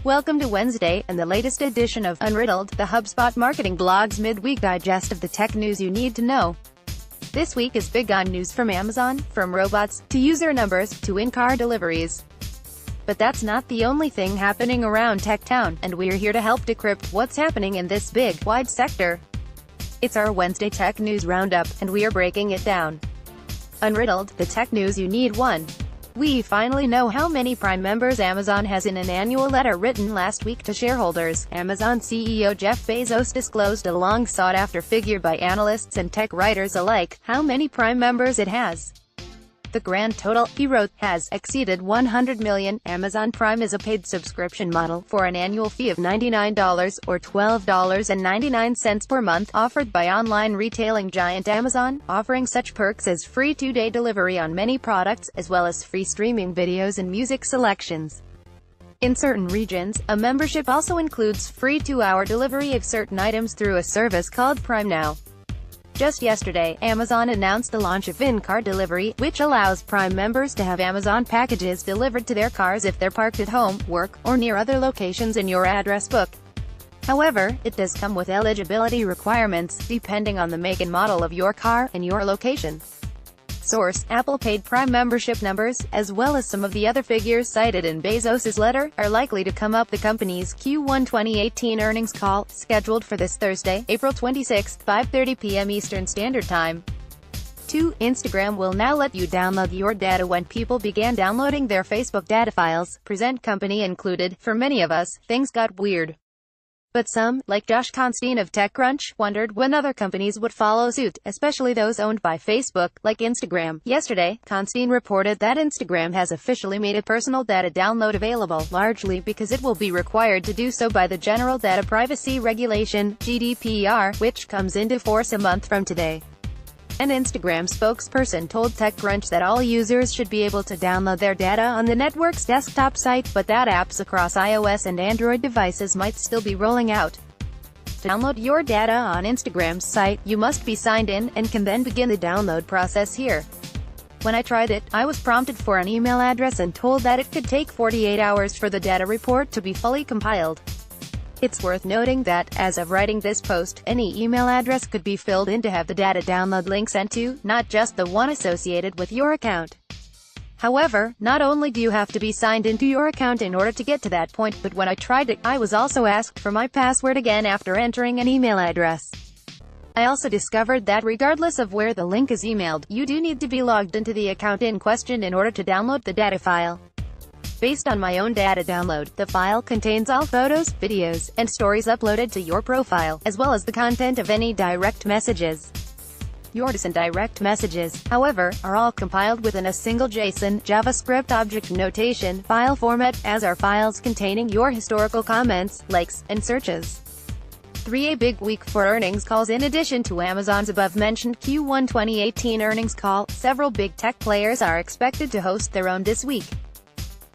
Welcome to Wednesday, and the latest edition of Unriddled, the HubSpot marketing blog's midweek digest of the tech news you need to know. This week is big on news from Amazon, from robots, to user numbers, to in-car deliveries. But that's not the only thing happening around Tech Town, and we're here to help decrypt what's happening in this big, wide sector. It's our Wednesday Tech News Roundup, and we are breaking it down. Unriddled, the tech news you need. 1. We finally know how many Prime members Amazon has. In an annual letter written last week to shareholders, Amazon CEO Jeff Bezos disclosed a long sought-after figure by analysts and tech writers alike: how many Prime members it has. The grand total, he wrote, has exceeded 100 million. Amazon Prime is a paid subscription model, for an annual fee of $99 or $12.99 per month, offered by online retailing giant Amazon, offering such perks as free 2-day delivery on many products, as well as free streaming videos and music selections. In certain regions, a membership also includes free 2-hour delivery of certain items through a service called Prime Now. Just yesterday, Amazon announced the launch of in-car delivery, which allows Prime members to have Amazon packages delivered to their cars if they're parked at home, work, or near other locations in your address book. However, it does come with eligibility requirements, depending on the make and model of your car and your location. Source: Apple paid Prime membership numbers, as well as some of the other figures cited in Bezos's letter, are likely to come up the company's Q1 2018 earnings call, scheduled for this Thursday, April 26, 5:30 p.m. Eastern Standard Time. 2. Instagram will now let you download your data. When people began downloading their Facebook data files, present company included, for many of us, things got weird. But some, like Josh Constine of TechCrunch, wondered when other companies would follow suit, especially those owned by Facebook, like Instagram. Yesterday, Constine reported that Instagram has officially made a personal data download available, largely because it will be required to do so by the General Data Privacy Regulation, GDPR, which comes into force a month from today. An Instagram spokesperson told TechCrunch that all users should be able to download their data on the network's desktop site, but that apps across iOS and Android devices might still be rolling out. To download your data on Instagram's site, you must be signed in, and can then begin the download process here. When I tried it, I was prompted for an email address and told that it could take 48 hours for the data report to be fully compiled. It's worth noting that, as of writing this post, any email address could be filled in to have the data download link sent to, not just the one associated with your account. However, not only do you have to be signed into your account in order to get to that point, but when I tried it, I was also asked for my password again after entering an email address. I also discovered that regardless of where the link is emailed, you do need to be logged into the account in question in order to download the data file. Based on my own data download, the file contains all photos, videos, and stories uploaded to your profile, as well as the content of any direct messages. Your recent direct messages, however, are all compiled within a single JSON, JavaScript object notation, file format, as are files containing your historical comments, likes, and searches. 3. A big week for earnings calls. In addition to Amazon's above-mentioned Q1 2018 earnings call, several big tech players are expected to host their own this week.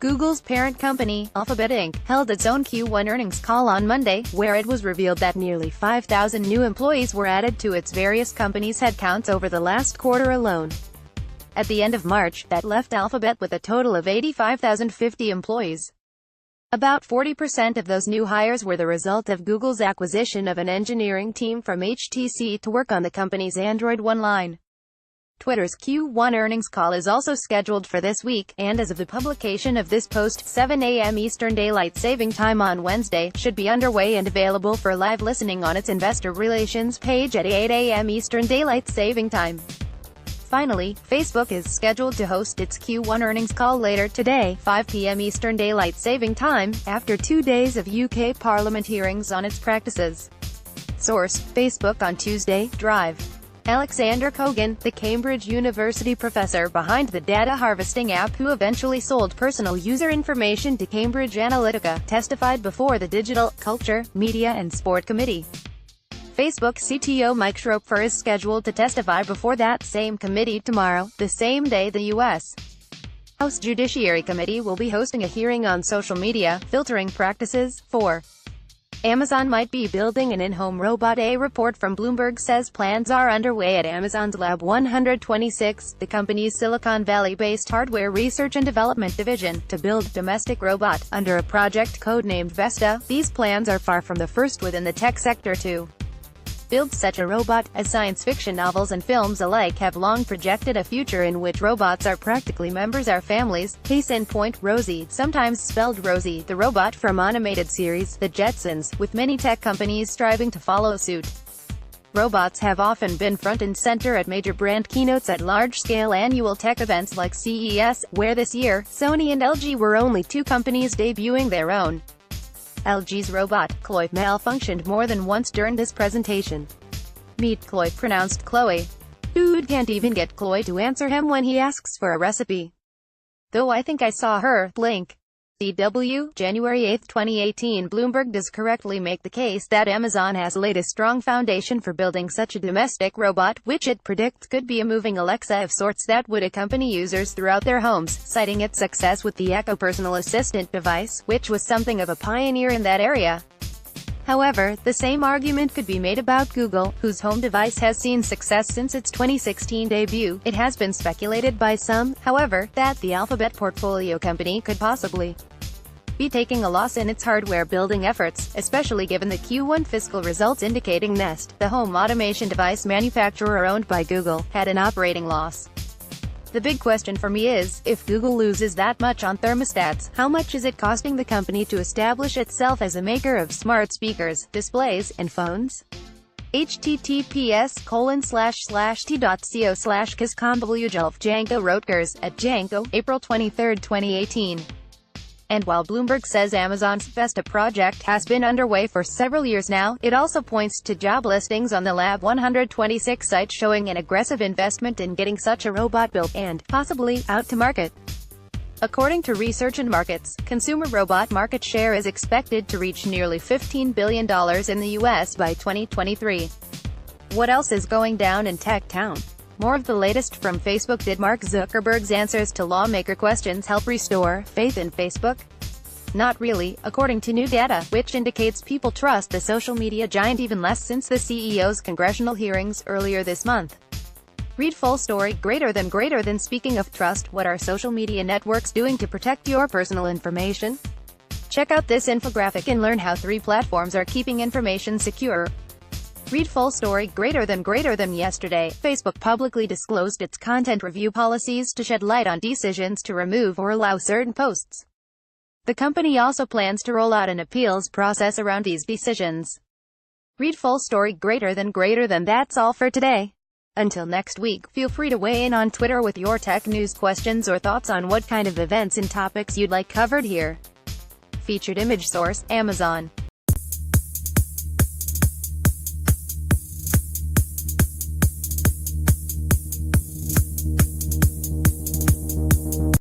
Google's parent company, Alphabet Inc., held its own Q1 earnings call on Monday, where it was revealed that nearly 5,000 new employees were added to its various companies' headcounts over the last quarter alone. At the end of March, that left Alphabet with a total of 85,050 employees. About 40% of those new hires were the result of Google's acquisition of an engineering team from HTC to work on the company's Android One line. Twitter's Q1 earnings call is also scheduled for this week, and as of the publication of this post, 7 a.m. Eastern Daylight Saving Time on Wednesday, should be underway and available for live listening on its investor relations page at 8 a.m. Eastern Daylight Saving Time. Finally, Facebook is scheduled to host its Q1 earnings call later today, 5 p.m. Eastern Daylight Saving Time, after 2 days of UK Parliament hearings on its practices. Source: Facebook on Tuesday. Drive. Alexander Kogan, the Cambridge University professor behind the data harvesting app who eventually sold personal user information to Cambridge Analytica, testified before the Digital, Culture, Media and Sport Committee. Facebook CTO Mike Schroepfer is scheduled to testify before that same committee tomorrow, the same day the U.S. House Judiciary Committee will be hosting a hearing on social media filtering practices. 4. Amazon might be building an in-home robot. A report from Bloomberg says plans are underway at Amazon's Lab 126, the company's Silicon Valley-based hardware research and development division, to build a domestic robot, under a project codenamed Vesta. These plans are far from the first within the tech sector to build such a robot, as science fiction novels and films alike have long projected a future in which robots are practically members of our families. Case in point, Rosie, sometimes spelled Rosie, the robot from animated series The Jetsons, with many tech companies striving to follow suit. Robots have often been front and center at major brand keynotes at large-scale annual tech events like CES, where this year, Sony and LG were only two companies debuting their own. LG's robot, Chloe, malfunctioned more than once during this presentation. Meet Chloe, pronounced Chloe. Dude can't even get Chloe to answer him when he asks for a recipe. Though I think I saw her blink. CW, January 8, 2018. Bloomberg does correctly make the case that Amazon has laid a strong foundation for building such a domestic robot, which it predicts could be a moving Alexa of sorts that would accompany users throughout their homes, citing its success with the Echo personal assistant device, which was something of a pioneer in that area. However, the same argument could be made about Google, whose home device has seen success since its 2016 debut. It has been speculated by some, however, that the Alphabet portfolio company could possibly be taking a loss in its hardware-building efforts, especially given the Q1 fiscal results indicating Nest, the home automation device manufacturer owned by Google, had an operating loss. The big question for me is, if Google loses that much on thermostats, how much is it costing the company to establish itself as a maker of smart speakers, displays, and phones? https://t.co/kisconvolugulf Django Rotgers, at Django, April 23, 2018. And while Bloomberg says Amazon's Vesta project has been underway for several years now, it also points to job listings on the Lab 126 site showing an aggressive investment in getting such a robot built and, possibly, out to market. According to Research and Markets, consumer robot market share is expected to reach nearly $15 billion in the U.S. by 2023. What else is going down in Tech Town? More of the latest from Facebook. Did Mark Zuckerberg's answers to lawmaker questions help restore faith in Facebook? Not really, according to new data, which indicates people trust the social media giant even less since the CEO's congressional hearings earlier this month. Read full story. Greater than Speaking of trust, what are social media networks doing to protect your personal information? Check out this infographic and learn how 3 platforms are keeping information secure. Read full story. Greater than yesterday, Facebook publicly disclosed its content review policies to shed light on decisions to remove or allow certain posts. The company also plans to roll out an appeals process around these decisions. Read full story. Greater than. That's all for today. Until next week, feel free to weigh in on Twitter with your tech news questions or thoughts on what kind of events and topics you'd like covered here. Featured image source, Amazon.